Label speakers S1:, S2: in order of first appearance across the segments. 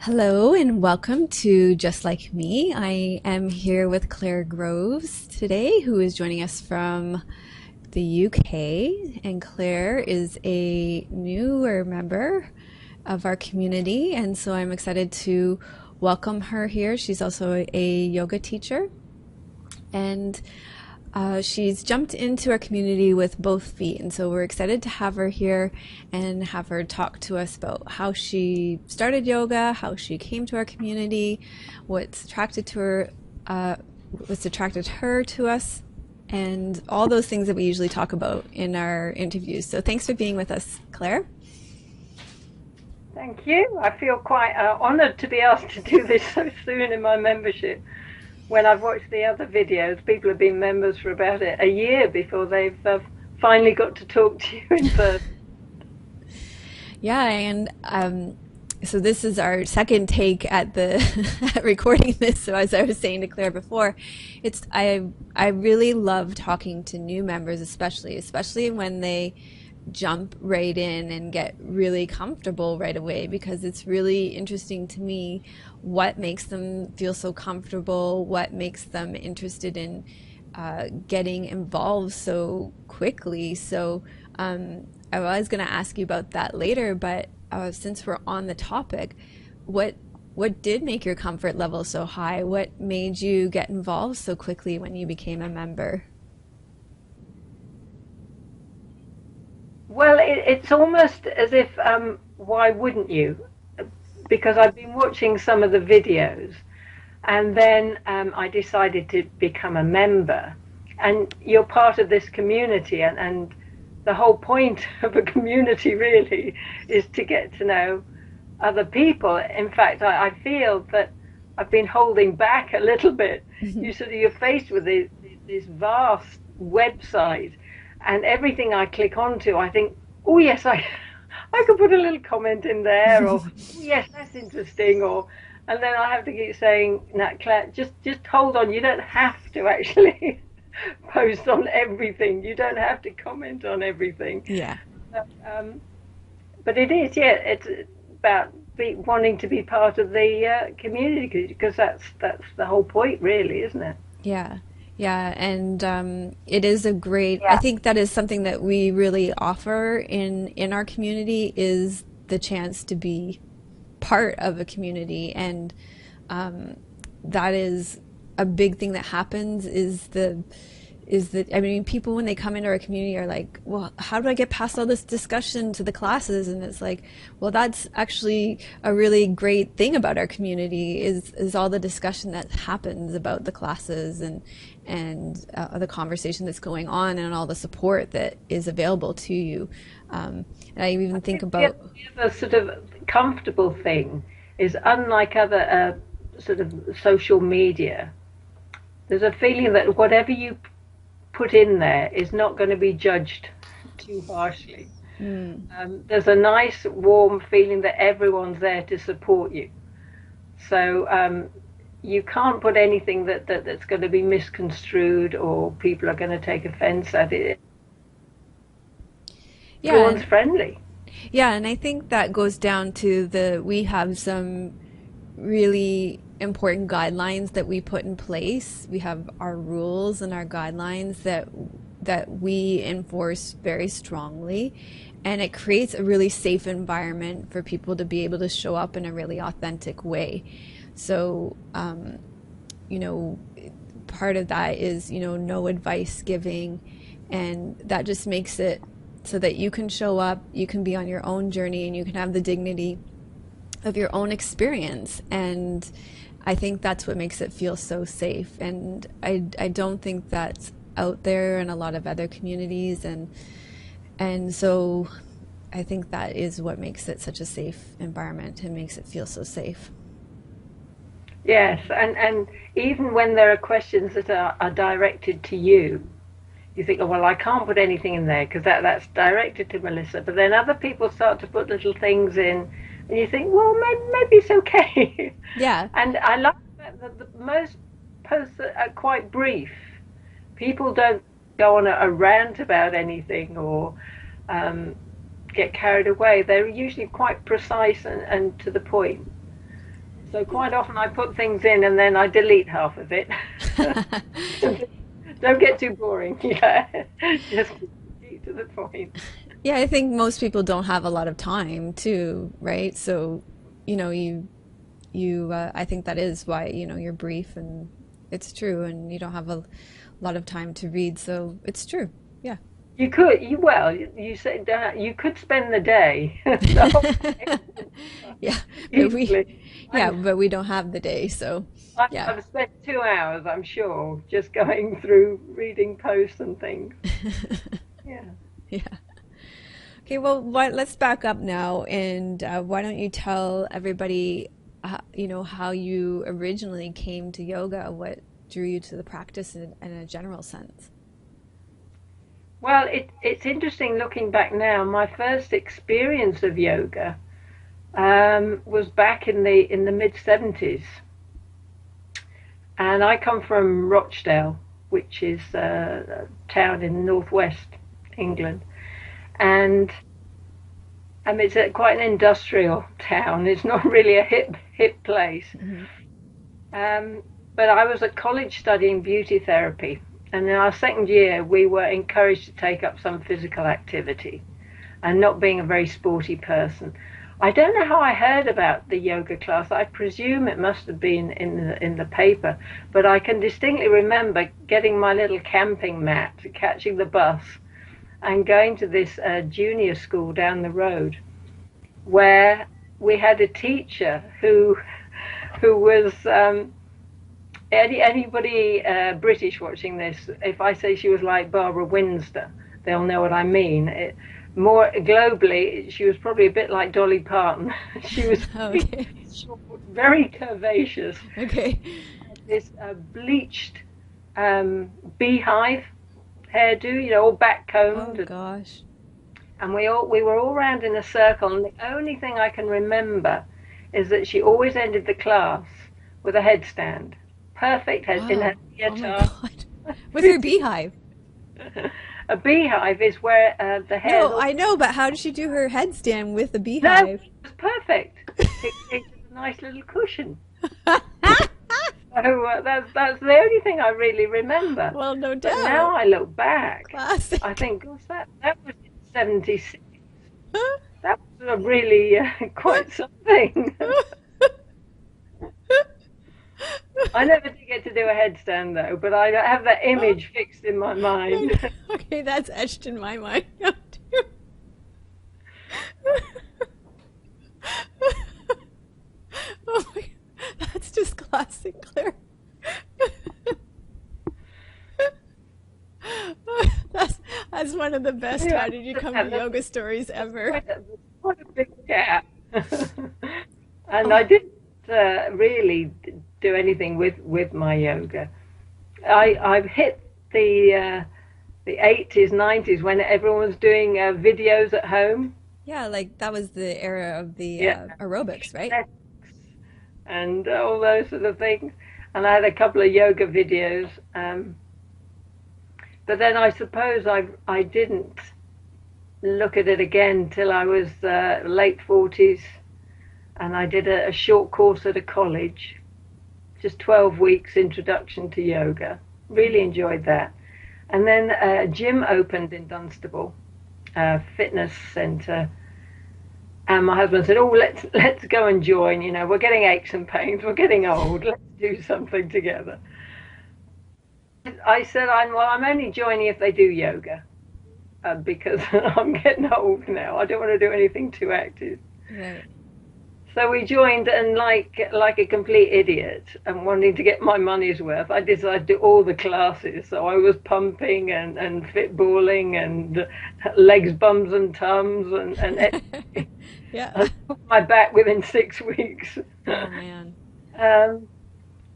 S1: Hello and welcome to Just Like Me. I am here with Claire Groves today, who is joining us from the UK. And Claire is a newer member of our community, and so I'm excited to welcome her here. She's also a yoga teacher, and she's jumped into our community with both feet, and so we're excited to have her here and have her talk to us about how she started yoga, how she came to our community, what's attracted to her, what's attracted her to us, and all those things that we usually talk about in our interviews. So thanks for being with us, Claire.
S2: Thank you. I feel quite honoured to be asked to do this so soon in my membership. When I've watched the other videos, people have been members for about a year before they've finally got to talk to you in person.
S1: Yeah, and so this is our second take at the at recording this. So as I was saying to Claire before, I really love talking to new members, especially when they jump right in and get really comfortable right away, because it's really interesting to me what makes them feel so comfortable, what makes them interested in getting involved so quickly. So I was going to ask you about that later, but since we're on the topic, what what did make your comfort level so high? What made you get involved so quickly when you became a member?
S2: Well, it's almost as if, why wouldn't you? Because I've been watching some of the videos, and then I decided to become a member. And you're part of this community, and the whole point of a community really is to get to know other people. In fact, I feel that I've been holding back a little bit. You're faced with this vast website, and everything I click onto, I think, oh yes, I could put a little comment in there, or oh, yes, that's interesting, or and then I have to keep saying, Nat Claire, just hold on. You don't have to actually post on everything. You don't have to comment on everything.
S1: Yeah.
S2: But, but it is, yeah, it's about wanting to be part of the community, because that's the whole point, really, isn't it?
S1: Yeah, yeah, and it is a great. I
S2: Yeah.
S1: think that is something that we really offer in our community is the chance to be part of a community, and that is a big thing that happens. I mean, people when they come into our community are like, well, how do I get past all this discussion to the classes? And it's like, well, that's actually a really great thing about our community is all the discussion that happens about the classes and the conversation that's going on and all the support that is available to you. And I even think about,
S2: The other sort of comfortable thing is, unlike other sort of social media, there's a feeling that whatever you put in there is not going to be judged too harshly. There's a nice, warm feeling that everyone's there to support you. So you can't put anything that's going to be misconstrued, or people are going to take offense at it.
S1: yeah,
S2: Everyone's
S1: and
S2: friendly.
S1: yeah, and I think that goes down to we have some really important guidelines that we put in place. We have our rules and our guidelines that we enforce very strongly, and it creates a really safe environment for people to be able to show up in a really authentic way. So, you know, part of that is, no advice giving, and that just makes it so that you can show up, you can be on your own journey, and you can have the dignity of your own experience. And I think that's what makes it feel so safe. And I don't think that's out there in a lot of other communities. And so I think that is what makes it such a safe environment and makes it feel so safe.
S2: Yes, and even when there are questions that are directed to you, you think, oh, well, I can't put anything in there because that's directed to Melissa. But then other people start to put little things in, and you think, well, maybe it's okay.
S1: Yeah.
S2: And I like that the most posts are quite brief. People don't go on a rant about anything, or um, get carried away. They're usually quite precise and to the point. So quite often I put things in and then I delete half of it. Don't get too boring. Yeah, just keep to the point.
S1: Yeah, I think most people don't have a lot of time too, right? So, I think that is why, you're brief and it's true, and you don't have a lot of time to read, so it's true. Yeah.
S2: You could, you said you could spend the day. The whole day
S1: Yeah, but
S2: easily.
S1: but we don't have the day, so yeah.
S2: I've spent 2 hours, I'm sure, just going through reading posts and things. Yeah.
S1: Yeah. Okay, well, let's back up now, and why don't you tell everybody, how you originally came to yoga, what drew you to the practice in a general sense?
S2: Well, it's interesting looking back now. My first experience of yoga was back in the mid 70s, and I come from Rochdale, which is a town in northwest England, and it's quite an industrial town. It's not really a hip place.
S1: Hmm.
S2: But I was at college studying beauty therapy, and in our second year we were encouraged to take up some physical activity. And not being a very sporty person, I don't know how I heard about the yoga class. I presume it must have been in the paper, but I can distinctly remember getting my little camping mat, catching the bus, and going to this junior school down the road, where we had a teacher who was anybody British watching this. If I say she was like Barbara Windsor, they'll know what I mean. More globally, she was probably a bit like Dolly Parton. She was
S1: Okay.
S2: short, very curvaceous.
S1: Okay.
S2: This bleached beehive hairdo, all backcombed.
S1: Oh gosh.
S2: And we were all round in a circle. And the only thing I can remember is that she always ended the class with a headstand. Perfect head in her
S1: Wow. Oh my
S2: theatre.
S1: God. With her beehive.
S2: A beehive is where the hair.
S1: No, I know, but how did she do her headstand with a
S2: No,
S1: beehive?
S2: it was perfect. It was a nice little cushion. So that's the only thing I really remember.
S1: Well, no
S2: But now
S1: doubt.
S2: I look back,
S1: Classic.
S2: I think, gosh, that was in '76. That was really quite something. I never did get to do a headstand though, but I have that image fixed in my mind.
S1: Okay, that's etched in my mind. Oh my, that's just classic Claire. That's one of the best
S2: Yeah,
S1: how did you come to yoga stories ever.
S2: What a big gap. And I didn't really do anything with my yoga. I've hit the 80s, 90s when everyone was doing videos at home.
S1: Yeah, like that was the era of the
S2: Yeah.
S1: aerobics, right?
S2: And all those sort of things. And I had a couple of yoga videos. But then I suppose I didn't look at it again till I was late 40s. And I did a short course at a college, just 12 weeks introduction to yoga. Really enjoyed that. And then a gym opened in Dunstable, a fitness centre. And my husband said, "Oh, let's go and join. We're getting aches and pains. We're getting old. Let's do something together." I said, I'm only joining if they do yoga, because I'm getting old now. I don't want to do anything too active.
S1: Right.
S2: So we joined, and like a complete idiot and wanting to get my money's worth, I decided to do all the classes. So I was pumping and fit balling and legs, bums and tums and
S1: Yeah.
S2: I took my back within 6 weeks.
S1: Oh man.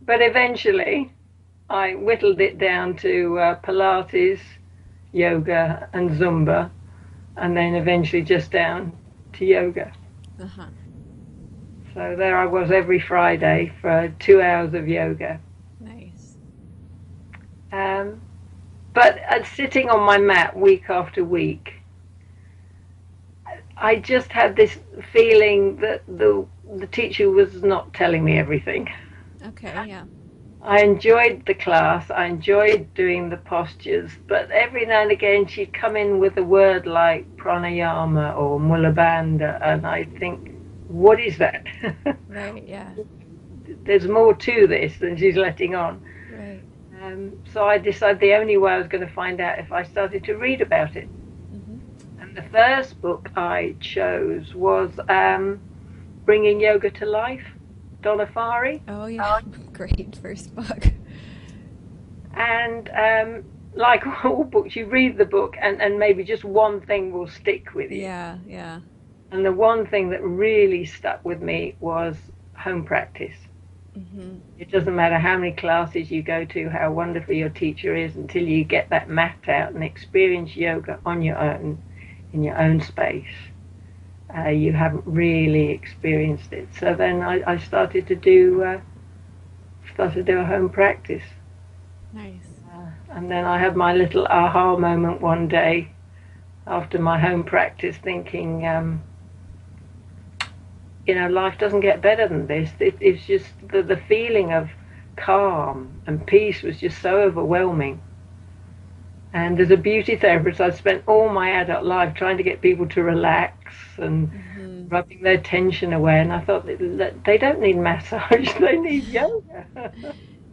S2: But eventually I whittled it down to Pilates, yoga and Zumba, and then eventually just down to yoga.
S1: Uh-huh.
S2: So there I was every Friday for 2 hours of yoga.
S1: Nice.
S2: But sitting on my mat week after week, I just had this feeling that the teacher was not telling me everything.
S1: Okay, yeah.
S2: I enjoyed the class, I enjoyed doing the postures, but every now and again she'd come in with a word like pranayama or mula bandha, and I think, what is that?
S1: Right, yeah.
S2: There's more to this than she's letting on.
S1: Right.
S2: So I decided the only way I was going to find out if I started to read about it. And the first book I chose was Bringing Yoga to Life, Donna Farhi.
S1: Oh, yeah. Great first book.
S2: And like all books, you read the book and maybe just one thing will stick with you.
S1: Yeah, yeah.
S2: And the one thing that really stuck with me was home practice. It doesn't matter how many classes you go to, how wonderful your teacher is, until you get that mat out and experience yoga on your own, in your own space. You haven't really experienced it. So then I started to do a home practice.
S1: Nice.
S2: And then I had my little aha moment one day after my home practice, thinking, life doesn't get better than this. It's just the feeling of calm and peace was just so overwhelming. And as a beauty therapist, I've spent all my adult life trying to get people to relax and rubbing their tension away. And I thought, they don't need massage, they need yoga.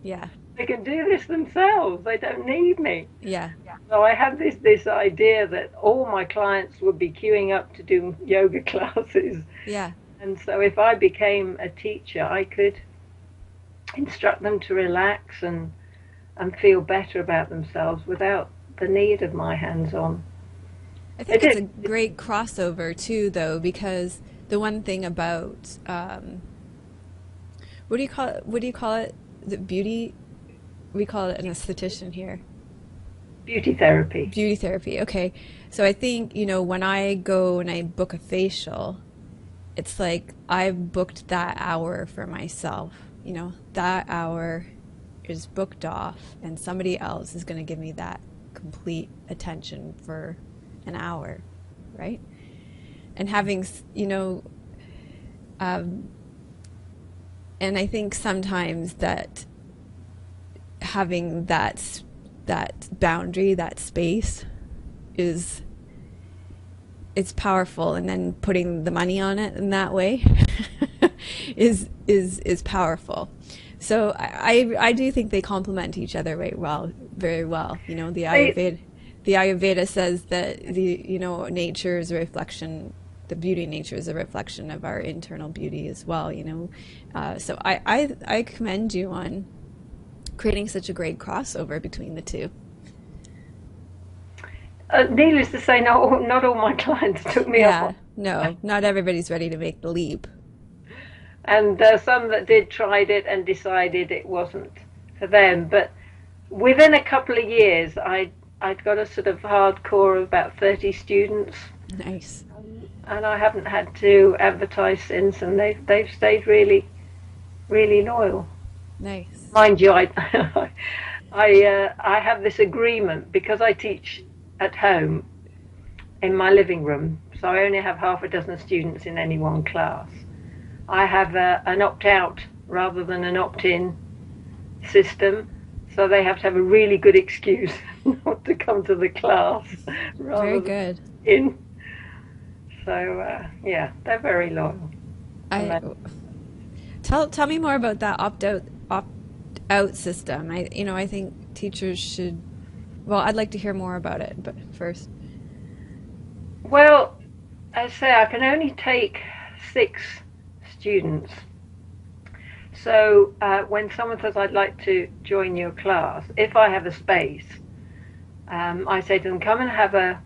S1: Yeah.
S2: They can do this themselves. They don't need me.
S1: Yeah.
S2: So I had this idea that all my clients would be queuing up to do yoga classes.
S1: Yeah.
S2: And so if I became a teacher, I could instruct them to relax and feel better about themselves without the need of my hands-on.
S1: I think it's a great crossover too, though, because the one thing about what do you call it? What do you call it? The beauty. We call it an esthetician here.
S2: Beauty therapy.
S1: Beauty therapy. Okay. So I think, when I go and I book a facial, it's like I've booked that hour for myself. That hour is booked off, and somebody else is going to give me that complete attention for an hour, right? And having, and I think sometimes that having that boundary, that space, it's powerful, and then putting the money on it in that way is powerful. So I do think they complement each other very well. The Ayurveda says that nature is a reflection. The beauty in nature is a reflection of our internal beauty as well. So I commend you on creating such a great crossover between the two.
S2: Needless to say, not all my clients took me up on.
S1: No, not everybody's ready to make the leap.
S2: And some that did tried it and decided it wasn't for them. But within a couple of years, I'd got a sort of hardcore of about 30 students.
S1: Nice.
S2: And I haven't had to advertise since, and they've stayed really, really loyal.
S1: Nice.
S2: Mind you, I have this agreement because I teach at home in my living room, so I only have half a dozen students in any one class. I have an opt-out rather than an opt-in system, so they have to have a really good excuse not to come to the class.
S1: Very good.
S2: In. So yeah, they're very loyal.
S1: Tell me more about that opt-out system. I think teachers should. Well, I'd like to hear more about it, but first.
S2: Well, as I say, I can only take 6 students. So when someone says, I'd like to join your class, if I have a space, I say to them, come and have a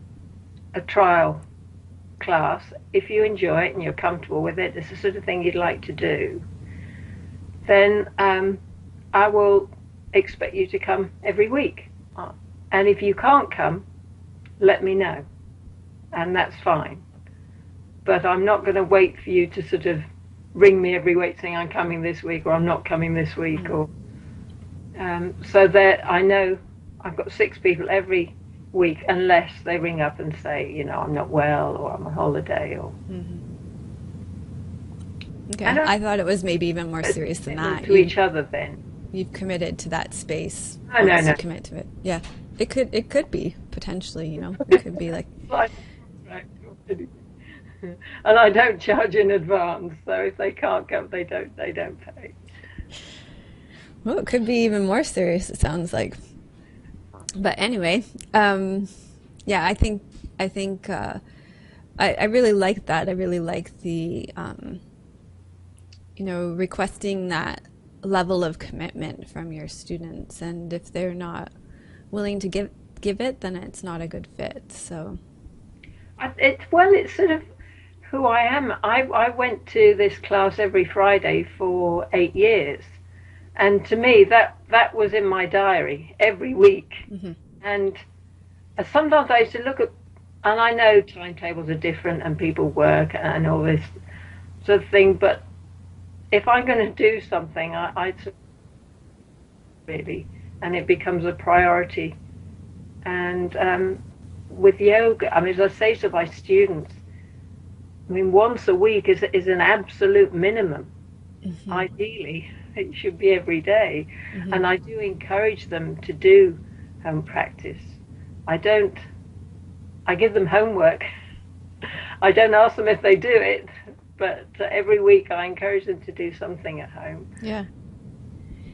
S2: trial class. If you enjoy it and you're comfortable with it, it's the sort of thing you'd like to do, then I will expect you to come every week. And if you can't come, let me know. And that's fine. But I'm not going to wait for you to sort of ring me every week saying I'm coming this week or I'm not coming this week. Or so that I know I've got 6 people every week, unless they ring up and say, I'm not well or I'm on holiday. Or
S1: Okay. I thought it was maybe even more serious than that.
S2: To each other then.
S1: You've committed to that space.
S2: Oh, no.
S1: You commit to it. Yeah. It could be potentially, you know. It could be like
S2: and I don't charge in advance, so if they can't come they don't pay.
S1: Well, it could be even more serious, it sounds like. But anyway, yeah, I think I really like that. I really like the you know, requesting that level of commitment from your students, and if they're not willing to give it, then it's not a good fit. So
S2: it's sort of who I am. I went to this class every Friday for 8 years, and to me that was in my diary every week. Mm-hmm. And sometimes I used to look at, and I know timetables are different and people work and all this sort of thing, but if I'm going to do something, I really, and it becomes a priority. And with yoga, I mean, as I say to my students, I mean, once a week is an absolute minimum. Mm-hmm. Ideally, it should be every day. Mm-hmm. And I do encourage them to do home practice. I give them homework. I don't ask them if they do it, but every week I encourage them to do something at home.
S1: Yeah.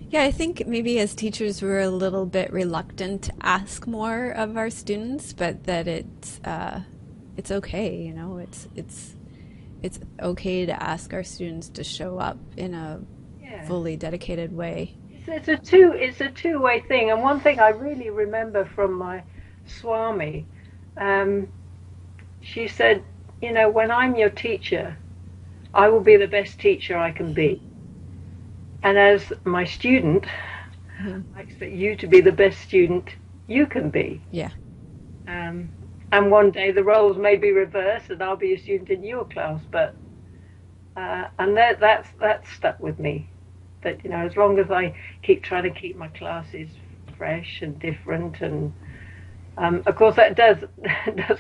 S1: Yeah, I think maybe as teachers we're a little bit reluctant to ask more of our students, but that it's okay, you know, it's okay to ask our students to show up in a fully dedicated way.
S2: It's a two-way thing. And one thing I really remember from my Swami, she said, you know, when I'm your teacher, I will be the best teacher I can be. And as my student, mm-hmm. I expect you to be the best student you can be.
S1: Yeah.
S2: And one day the roles may be reversed and I'll be a student in your class, but and that's stuck with me. That, you know, as long as I keep trying to keep my classes fresh and different, and of course that does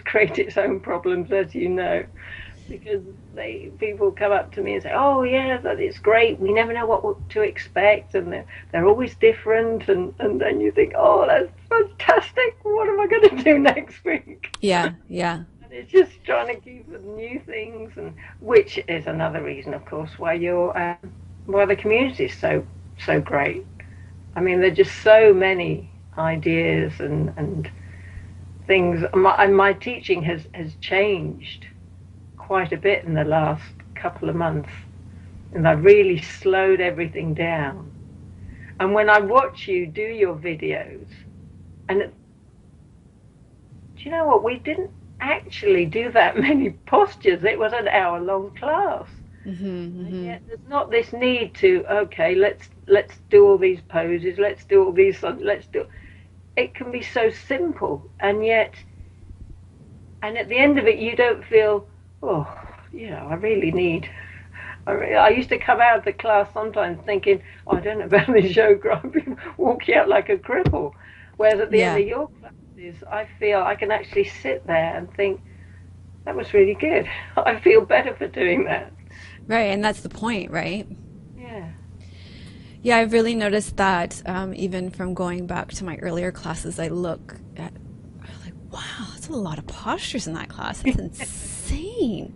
S2: create its own problems, as you know, because people come up to me and say, oh yeah, that is great, we never know what to expect, and they're always different, and then you think, oh, that's fantastic, what am I going to do next week?
S1: Yeah.
S2: And it's just trying to keep the new things, and which is another reason, of course, why the community is so great. I mean, there are just so many ideas and things. My teaching has changed quite a bit in the last couple of months, and I've really slowed everything down. And when I watch you do your videos, and do you know what? We didn't actually do that many postures. It was an hour-long class. Mm-hmm, mm-hmm. And yet there's not this need to, okay, let's do all these poses, let's do all these, it can be so simple, and yet, and at the end of it you don't feel, oh, you know, I used to come out of the class sometimes thinking, oh, I don't know about this yoga, I've been walking out like a cripple, whereas at the end of your classes I feel I can actually sit there and think, that was really good, I feel better for doing that.
S1: Right, and that's the point, right?
S2: Yeah.
S1: Yeah, I've really noticed that even from going back to my earlier classes, I'm like, wow, that's a lot of postures in that class. That's insane.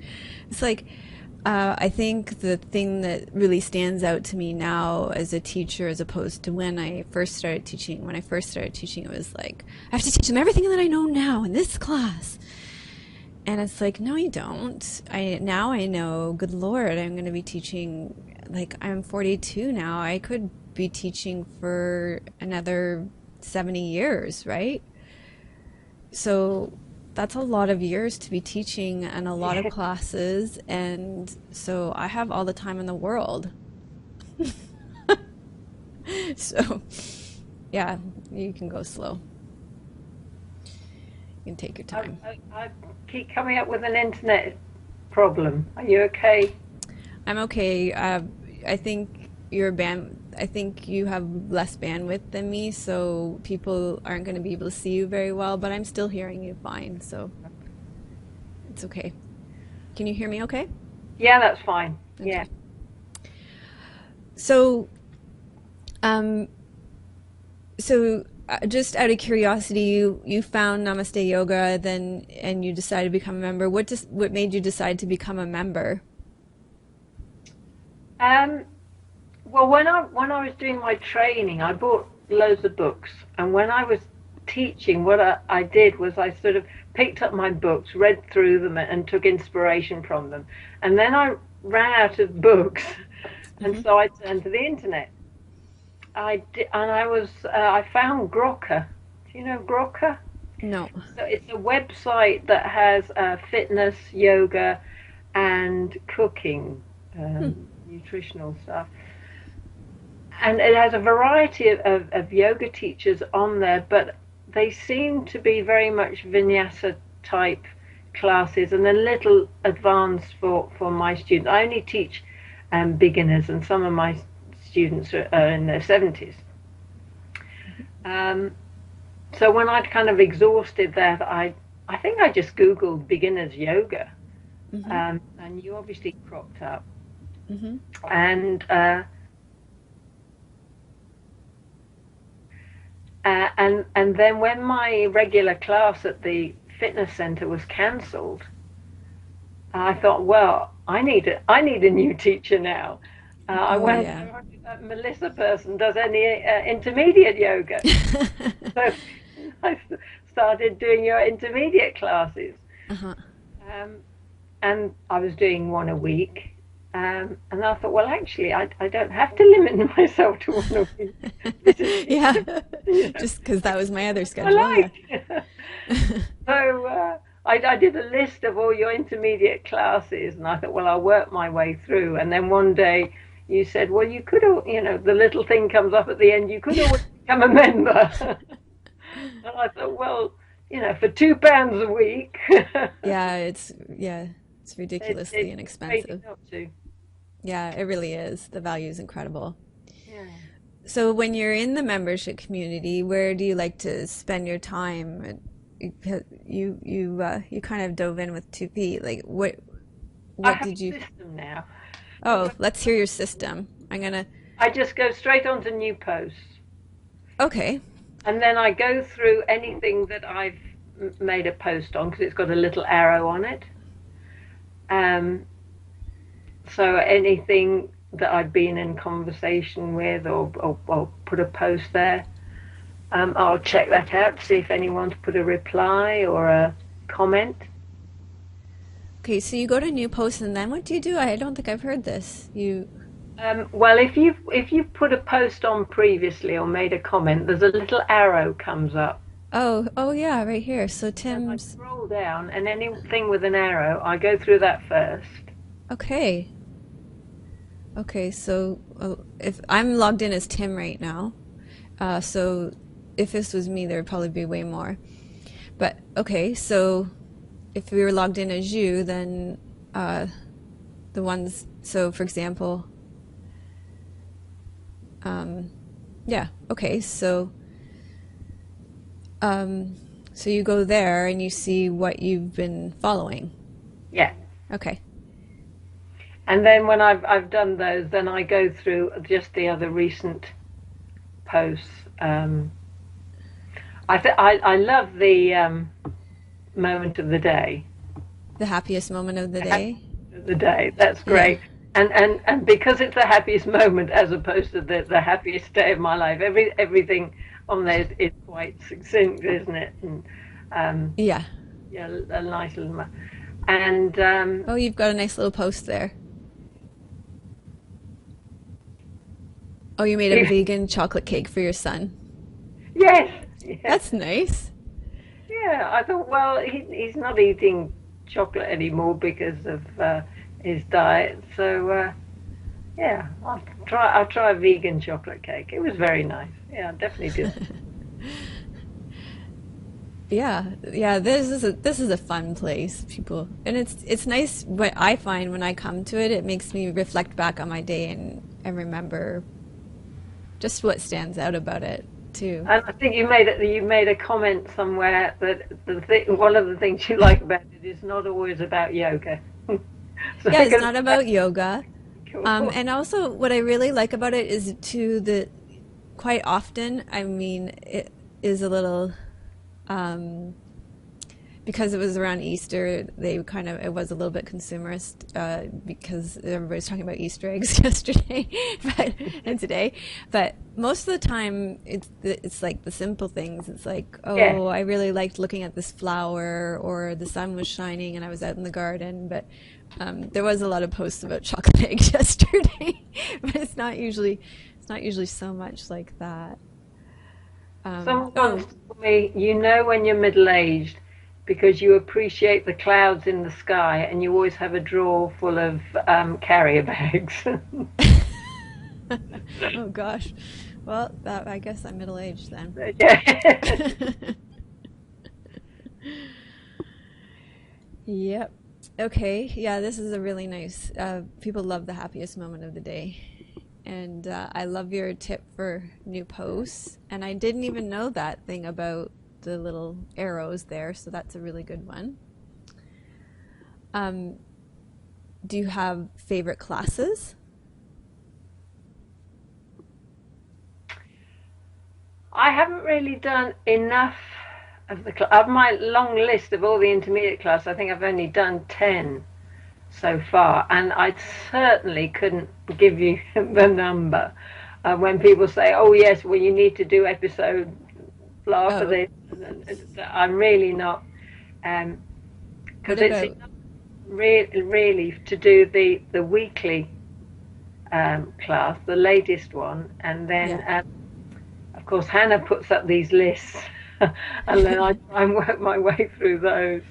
S1: It's like, I think the thing that really stands out to me now as a teacher, as opposed to when I first started teaching, it was like, I have to teach them everything that I know now in this class. And it's like, no, you don't. Now I know, good Lord, I'm going to be teaching, like, I'm 42 now. I could be teaching for another 70 years, right? So that's a lot of years to be teaching and a lot of classes. And so I have all the time in the world. So, yeah, you can go slow. You can take your time.
S2: I keep coming up with an internet problem. Are you okay?
S1: I'm okay. I think you have less bandwidth than me, so people aren't going to be able to see you very well, but I'm still hearing you fine, so it's okay. Can you hear me okay?
S2: Yeah, that's fine. Okay. Yeah.
S1: So, um, just out of curiosity, you found Namaste Yoga, then, and you decided to become a member. What made you decide to become a member?
S2: Um, well, when I was doing my training, I bought loads of books, and when I was teaching, what I did was I sort of picked up my books, read through them, and took inspiration from them, and then I ran out of books, and
S1: Hmm.
S2: so I turned to the internet. I did, and I found Grokka. Do you know Grokka?
S1: No.
S2: So it's a website that has fitness, yoga, and cooking,
S1: Hmm.
S2: nutritional stuff. And it has a variety of yoga teachers on there, but they seem to be very much vinyasa type classes and a little advanced for my students. I only teach beginners, and some of my students are in their 70s. Um, so when I'd kind of exhausted that, I think I just Googled beginners yoga,
S1: Hmm.
S2: and you obviously cropped up.
S1: Hmm.
S2: And and then when my regular class at the fitness center was cancelled, I thought, well, I need a new teacher now. I
S1: Oh
S2: went,
S1: yeah.
S2: Melissa person does any intermediate yoga, so I started doing your intermediate classes,
S1: Uh-huh.
S2: um, and I was doing one a week. And I thought, well, actually, I don't have to limit myself to one a week. This is,
S1: Yeah.
S2: you know,
S1: Just because that was my other
S2: I
S1: schedule. Yeah.
S2: like. So I did a list of all your intermediate classes, and I thought, well, I'll work my way through. And then one day you said, well, you could, the little thing comes up at the end, you could always become a member. And I thought, well, for £2 a week,
S1: It's ridiculously
S2: it's crazy
S1: inexpensive.
S2: not to.
S1: Yeah, it really is. The value is incredible.
S2: Yeah.
S1: So when you're in the membership community, where do you like to spend your time? You kind of dove in with 2 feet. Like
S2: I
S1: what
S2: have
S1: did
S2: a
S1: you?
S2: system now.
S1: Oh, let's hear your system. I'm gonna.
S2: I just go straight on to new posts.
S1: Okay.
S2: And then I go through anything that I've made a post on because it's got a little arrow on it. Um, so anything that I've been in conversation with or put a post there, I'll check that out to see if anyone's put a reply or a comment.
S1: Okay, so you go to new posts and then what do you do? I don't think I've heard this. You.
S2: Well, if you've put a post on previously or made a comment, there's a little arrow comes up.
S1: Oh yeah, right here. So
S2: And I
S1: Tim's.
S2: scroll down, and anything with an arrow, I go through that first.
S1: Okay. Okay, so if I'm logged in as Tim right now, so if this was me, there would probably be way more. But okay, so if we were logged in as you, then uh, the ones, so for example, um, yeah, okay, um, so you go there and you see what you've been following.
S2: Yeah.
S1: Okay.
S2: And then when I've done those, then I go through just the other recent posts. I love the moment of the day.
S1: The happiest moment of the day.
S2: Of the day, that's
S1: Yeah.
S2: great. And because it's the happiest moment as opposed to the happiest day of my life, everything on there is quite succinct, isn't it? And
S1: Yeah.
S2: yeah, a nice little. And
S1: Oh, you've got a nice little post there. Oh, you made a vegan chocolate cake for your son.
S2: yes, yes.
S1: That's nice.
S2: Yeah, I thought, well, he's not eating chocolate anymore because of his diet. So yeah, I'll try a vegan chocolate cake. It was very nice. Yeah, I definitely did.
S1: Yeah. This is a fun place, people, and it's nice. What I find when I come to it, it makes me reflect back on my day and remember just what stands out about it too.
S2: And I think you made a comment somewhere that one of the things you like about it is not always about yoga. So
S1: Yeah,
S2: I'm
S1: it's
S2: going
S1: not about yoga. And also, what I really like about it is quite often, I mean, it is a little, because it was around Easter, it was a little bit consumerist, because everybody's talking about Easter eggs yesterday and today. But most of the time, it's like the simple things. It's like,
S2: Yeah.
S1: I really liked looking at this flower, or the sun was shining and I was out in the garden. But there was a lot of posts about chocolate eggs yesterday, but it's not usually so much like that.
S2: Someone once told me, you know when you're middle-aged because you appreciate the clouds in the sky and you always have a drawer full of carrier bags.
S1: Oh gosh. Well, I guess I'm middle-aged then.
S2: Yeah.
S1: Yep. Okay. Yeah, this is a really nice. People love the happiest moment of the day. And I love your tip for new posts. And I didn't even know that thing about the little arrows there, so that's a really good one. Do you have favorite classes?
S2: I haven't really done enough of my long list of all the intermediate class. I think I've only done 10 so far, and I certainly couldn't give you the number. When people say, "Oh yes, well you need to do episode blah for this," I'm really not, because it's really to do the weekly class, the latest one, and then of course Hannah puts up these lists, and then I try and work my way through those.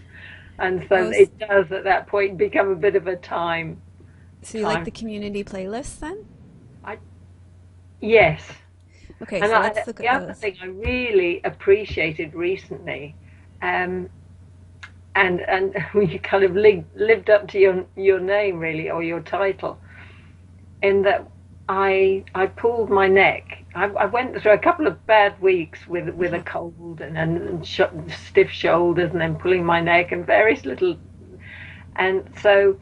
S2: And so it does at that point become a bit of a time.
S1: So you like the community playlists then?
S2: Yes.
S1: Okay,
S2: and
S1: so let's look
S2: the
S1: at
S2: other
S1: those.
S2: thing I really appreciated recently, and you kind of lived up to your name really, or your title, in that I pulled my neck. I went through a couple of bad weeks with a cold and stiff shoulders, and then pulling my neck and various little, and so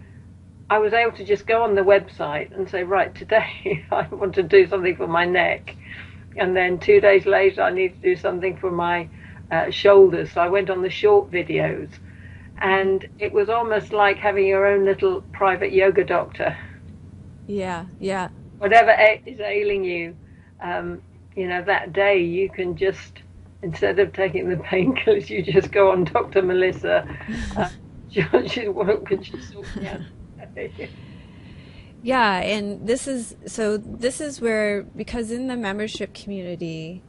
S2: I was able to just go on the website and say, right, today I want to do something for my neck, and then 2 days later I need to do something for my shoulders. So I went on the short videos, and it was almost like having your own little private yoga doctor.
S1: Yeah, yeah.
S2: Whatever is ailing you, that day, you can just, instead of taking the painkillers, you just go on Dr. Melissa. She'll sort me out.
S1: Yeah, and this is where, because in the membership community,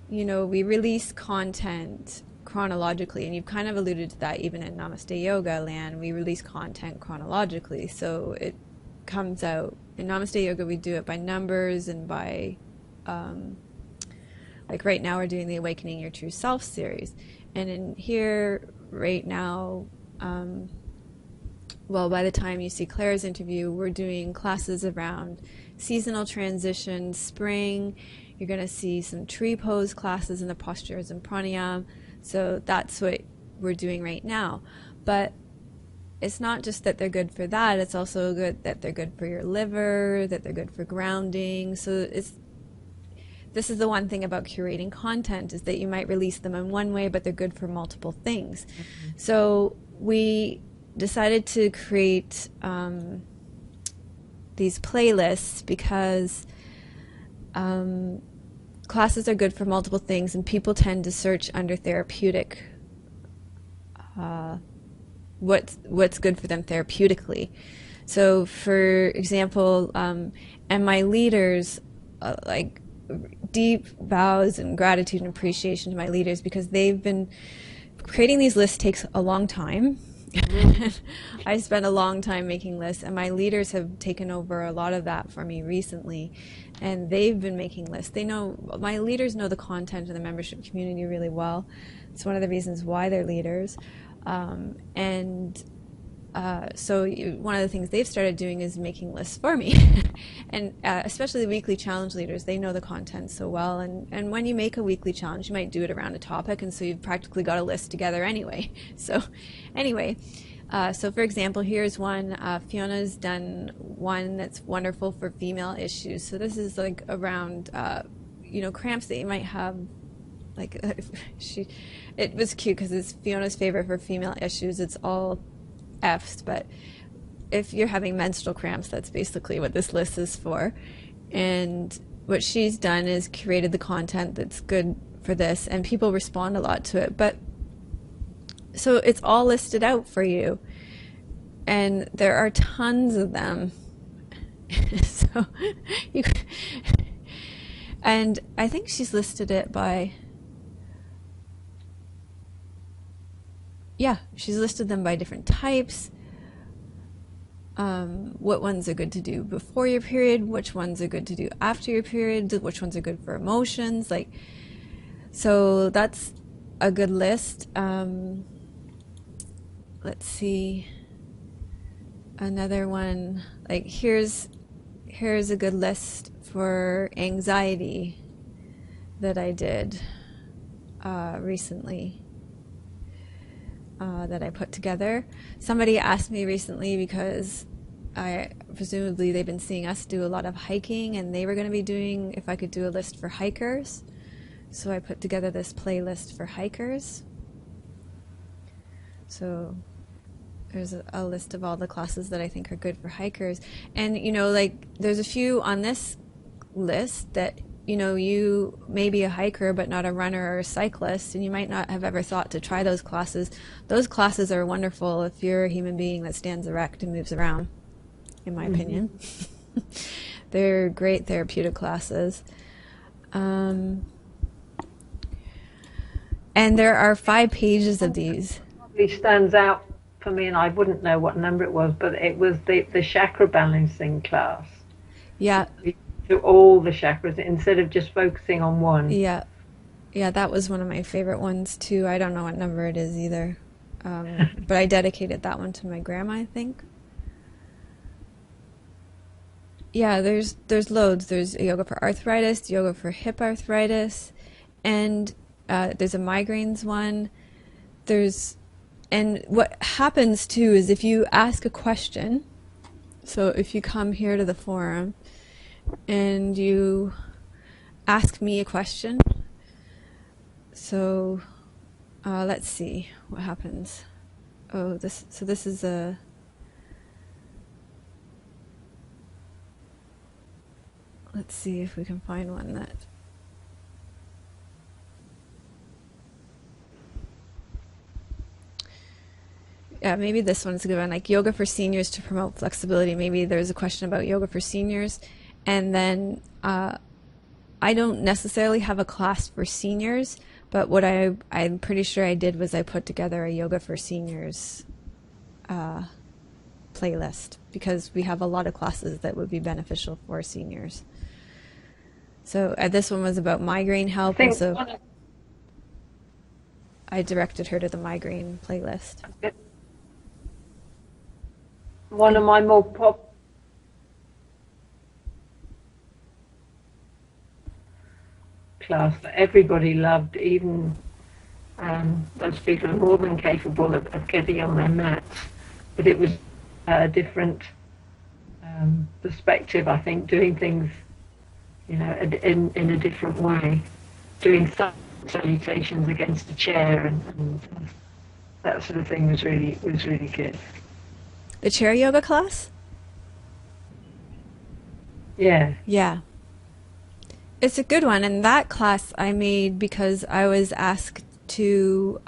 S1: we release content chronologically, and you've kind of alluded to that even in Namaste Yoga land. We release content chronologically, so it comes out in Namaste Yoga. We do it by numbers and by like right now we're doing the Awakening Your True Self series, and in here right now, well, by the time you see Claire's interview, we're doing classes around seasonal transition, spring. You're going to see some tree pose classes in the postures and pranayama. So that's what we're doing right now. But it's not just that they're good for that, it's also good that they're good for your liver, that they're good for grounding. So this is the one thing about curating content, is that you might release them in one way, but they're good for multiple things. Mm-hmm. So we decided to create these playlists because classes are good for multiple things, and people tend to search under therapeutic, what's good for them therapeutically. So for example, and my leaders, like deep vows and gratitude and appreciation to my leaders, because they've been creating these lists takes a long time. I spent a long time making lists, and my leaders have taken over a lot of that for me recently, and they've been making lists. My leaders know the content of the membership community really well. It's one of the reasons why they're leaders. So one of the things they've started doing is making lists for me. And especially the weekly challenge leaders, they know the content so well. And when you make a weekly challenge, you might do it around a topic, and so you've practically got a list together anyway. So anyway, So for example, here's one. Fiona's done one that's wonderful for female issues. So this is like around, cramps that you might have. Like it was cute because it's Fiona's favorite for female issues. It's all F's, but if you're having menstrual cramps, that's basically what this list is for. And what she's done is curated the content that's good for this, and people respond a lot to it. But so it's all listed out for you, and there are tons of them. So you, and I think she's listed it by, yeah, she's listed them by different types. What ones are good to do before your period, which ones are good to do after your period, which ones are good for emotions, like, so that's a good list. Let's see, another one, like here's a good list for anxiety that I did recently, that I put together. Somebody asked me recently, because presumably they've been seeing us do a lot of hiking, and they were going to be doing, if I could do a list for hikers. So I put together this playlist for hikers. So there's a list of all the classes that I think are good for hikers. And, like there's a few on this list that, you may be a hiker but not a runner or a cyclist, and you might not have ever thought to try those classes. Those classes are wonderful if you're a human being that stands erect and moves around, in my opinion. They're great therapeutic classes. And there are 5 pages of these.
S2: Probably stands out for me, and I wouldn't know what number it was, but it was the chakra balancing class.
S1: Yeah.
S2: To all the chakras instead of just focusing on one.
S1: Yeah, that was one of my favorite ones too. I don't know what number it is either, but I dedicated that one to my grandma, I think. Yeah, there's loads. There's yoga for arthritis, yoga for hip arthritis, and there's a migraines one. And what happens too is if you ask a question, so if you come here to the forum and you ask me a question, so let's see what happens. Oh, this is a, let's see if we can find one that, yeah, maybe this one's a good one, like yoga for seniors to promote flexibility. Maybe there's a question about yoga for seniors. And then I don't necessarily have a class for seniors, but what I'm pretty sure I did was I put together a yoga for seniors playlist, because we have a lot of classes that would be beneficial for seniors. So this one was about migraine help, and so I directed her to the migraine playlist.
S2: One of my more class that everybody loved, even those people are more than capable of getting on their mats, but it was a different perspective, I think, doing things, in a different way, doing some salutations against a chair and that sort of thing was really good.
S1: The chair yoga class?
S2: Yeah.
S1: Yeah. It's a good one, and that class I made because I was asked to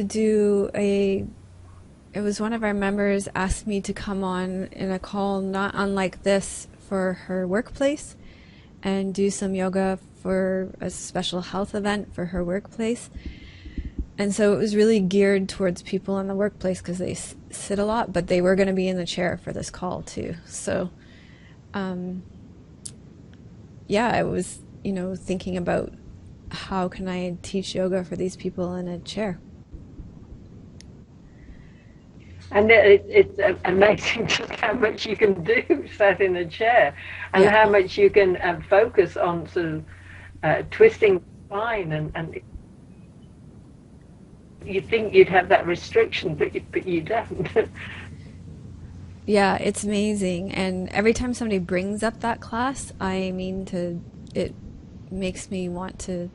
S1: do it was one of our members asked me to come on in a call not unlike this for her workplace and do some yoga for a special health event for her workplace. And so it was really geared towards people in the workplace because they sit a lot, but they were going to be in the chair for this call too. So I was, thinking about how can I teach yoga for these people in a chair.
S2: And it's amazing just how much you can do sat in a chair, and how much you can focus on sort of twisting the spine and you'd think you'd have that restriction, but you don't.
S1: Yeah, it's amazing. And every time somebody brings up that class, it makes me want to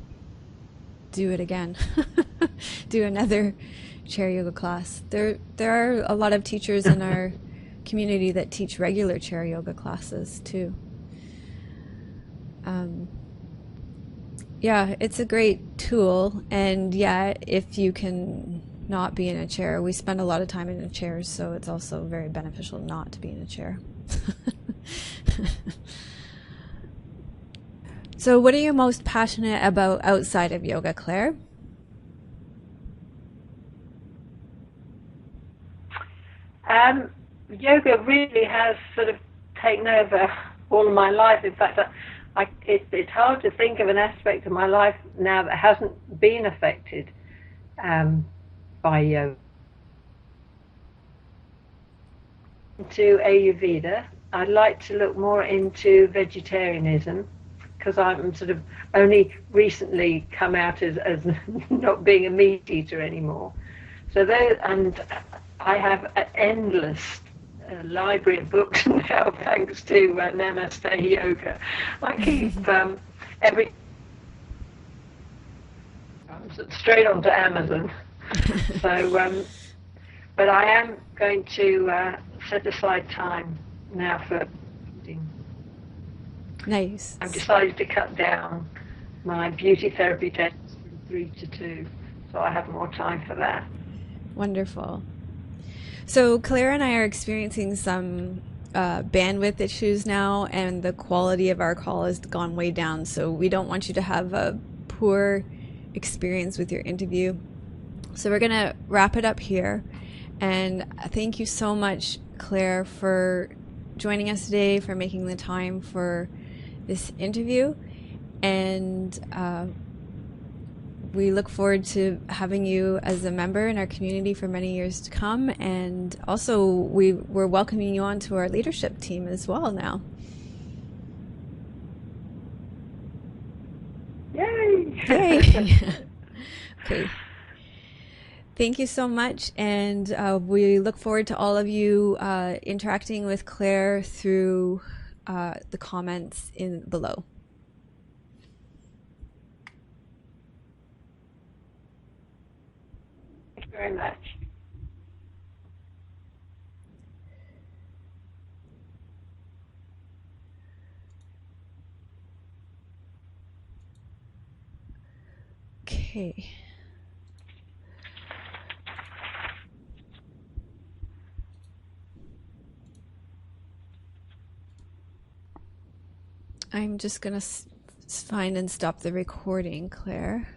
S1: do it again. Do another chair yoga class. There are a lot of teachers in our community that teach regular chair yoga classes too. Yeah, it's a great tool. And yeah, if you can not be in a chair, we spend a lot of time in a chair, so it's also very beneficial not to be in a chair. So what are you most passionate about outside of yoga, Claire?
S2: Yoga really has sort of taken over all of my life. In fact, it's hard to think of an aspect of my life now that hasn't been affected by yoga. To Ayurveda, I'd like to look more into vegetarianism because I'm sort of only recently come out as not being a meat eater anymore. So and I have an endless library of books now thanks to Namaste Yoga. I keep every straight onto Amazon. So, but I am going to set aside time now for eating.
S1: Nice.
S2: I've decided to cut down my beauty therapy days from 3 to 2, so I have more time for that.
S1: Wonderful. So Claire and I are experiencing some bandwidth issues now, and the quality of our call has gone way down. So we don't want you to have a poor experience with your interview. So we're going to wrap it up here. And thank you so much, Claire, for joining us today, for making the time for this interview. And we look forward to having you as a member in our community for many years to come. And also, we're welcoming you onto our leadership team as well now.
S2: Yay!
S1: Yay! Okay. Thank you so much, and we look forward to all of you interacting with Claire through the comments below.
S2: Thank you very much.
S1: Okay. I'm just going to find and stop the recording, Claire.